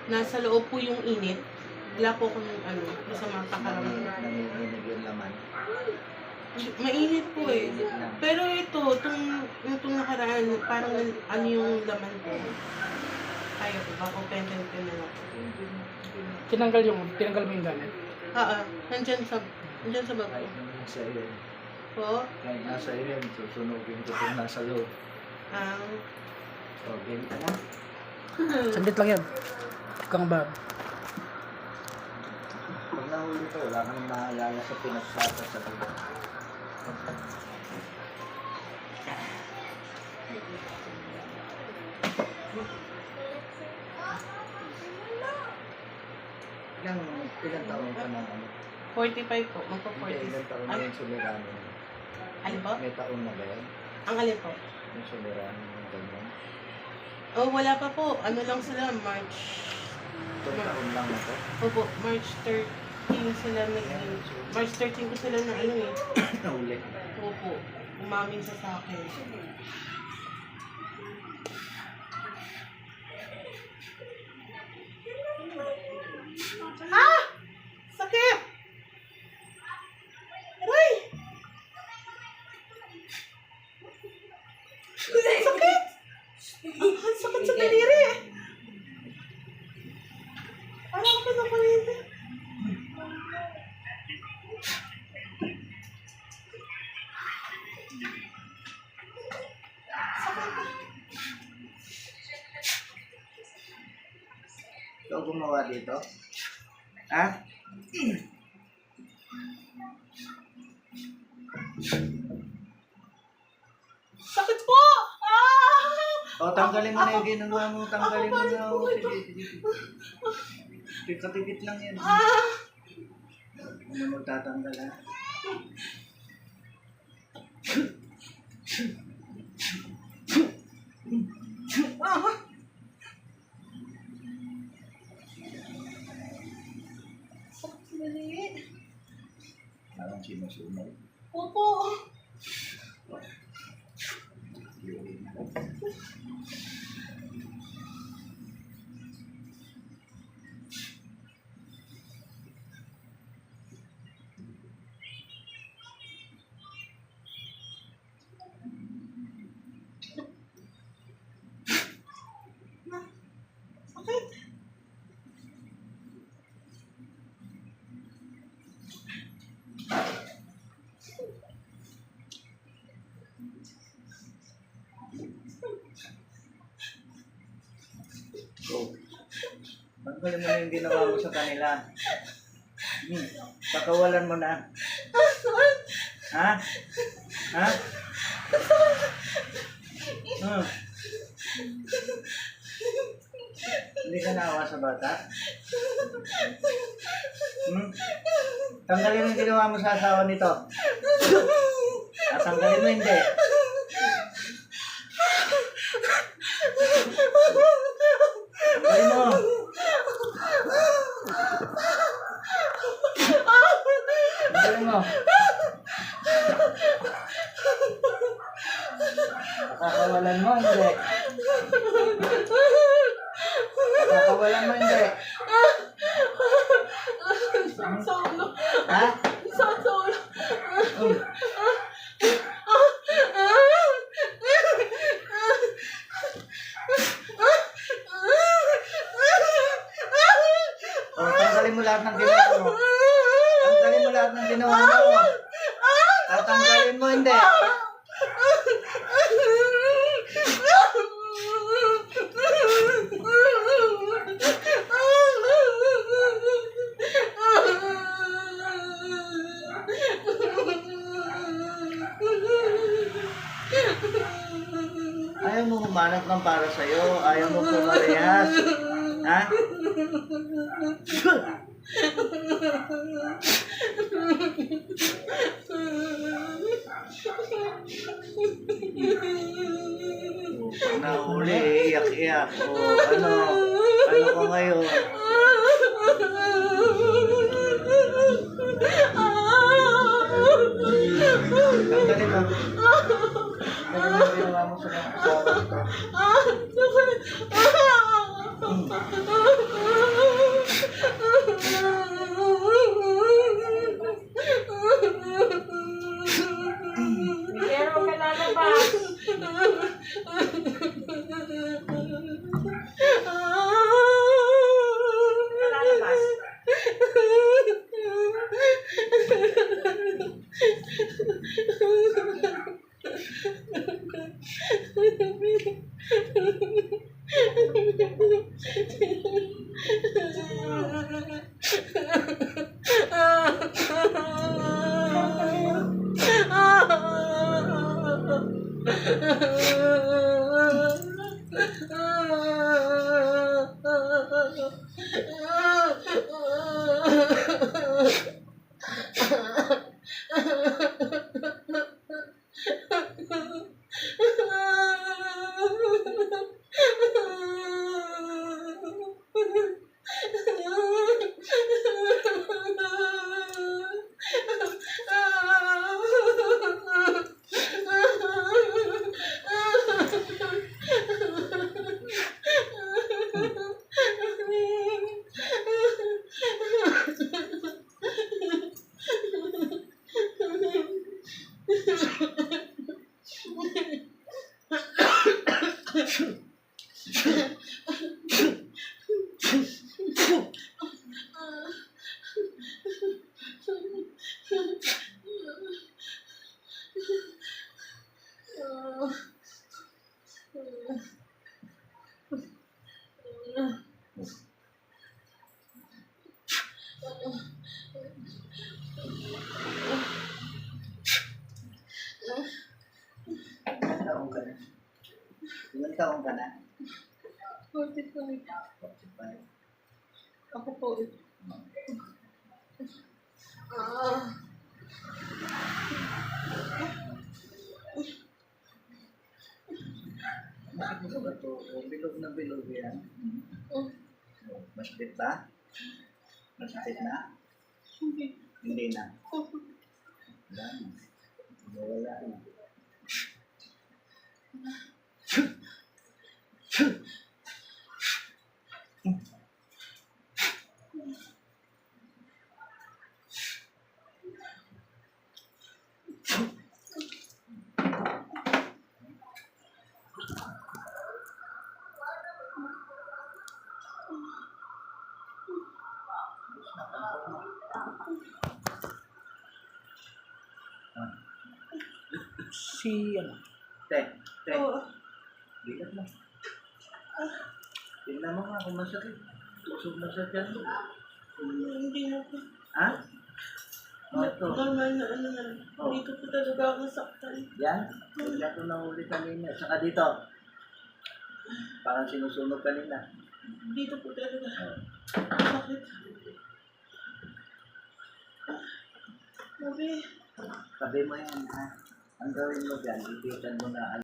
Nasa loob po yung init. Wala po kung masama pakiramdam. Nanginginig yung laman. Mainit po eh. Mainit lang. Pero itong nakaraan, parang yung laman ko. Kaya po ba? Open ko na lang. Tinanggal mo yung gamit. Nandyan sa baba. Kahit nasa iyo. Po? Kahit nasa iyo, susunugin ko kung nasa loob. Okay ka na? Sandit lang yan. Kang bag. Pag nahuli ko, wala kang maalala sa pinagsata sa pagkakas. Ilang taon ka na ano? 45 po. Hindi, Magpo-46. ilang taon na yung soberano. Alin po? May taon na ba yan? Ang alin po? Yung soberano ng ganyan. Oh, wala pa po. Ano lang sila, March. Itong taon lang na to? Opo, March 13 sila March 13 ko sila na Nahuli. Opo, umamin sa akin. Sakit! Aray! Sakit! Sakit sa daliri! Parang ako nakulitin. Ikaw gumawa dito? Ha? Sakit po! O, tanggalin mo na yung ginagawa mo. Tanggalin mo na. Tikit lang yan. Ano mo tatanggal ha? Sakit sa daliri. Parang sinusunod. Opo. Sakit. Go. Tanggalin mo na yung ginawa mo sa kanila. Pakawalan mo na. Ha? Ha? Hindi ka naawa sa bata? Tanggalin mo yung ginawa mo sa asawa nito. Tanggalin mo hindi. Tanggalin mo. Tanggalin mo. Nakakawalan mo hindi. Nakakawalan mo hindi. Sa ulo. Ha? Sa ulo. Tanggalin mo lahat ng ginawa mo. Tanggalin mo lahat ng ginawa mo. Tatanggalin mo hindi. Ayaw mo humanap ng para sa'yo. Ayaw mo pumarehas. Ha? Pag nahuli, iyak-iyak. O ano ko ngayon? Tanggalin mo. Tanggalin mo yung ginawa mo sa mga asawa ko. Lalabas. Ilang taong ka na? Ilang taong ka na? 45. 45. Ako po. Bakit mo ba ito? Bilog na bilog yan. Masakit ba? Masakit na? Hindi. Hindi na. Wala na. Wala na. Si, ano, Te, te. Oo. Bigat mo. Tingnan mo nga kung masakit. Tusog na sa tiyan mo. Hindi na po. Ha? O, ito. Normal na ano na. Oh. Dito po talaga ako nasaktan. Yan. Bigla ko nahuli kanina. Saka dito. Parang sinusunog kanina. Dito po talaga. Oh. Sakit. Sabi. Sabi mo yan, ha? Ang gawin mo dyan, ipitan mo na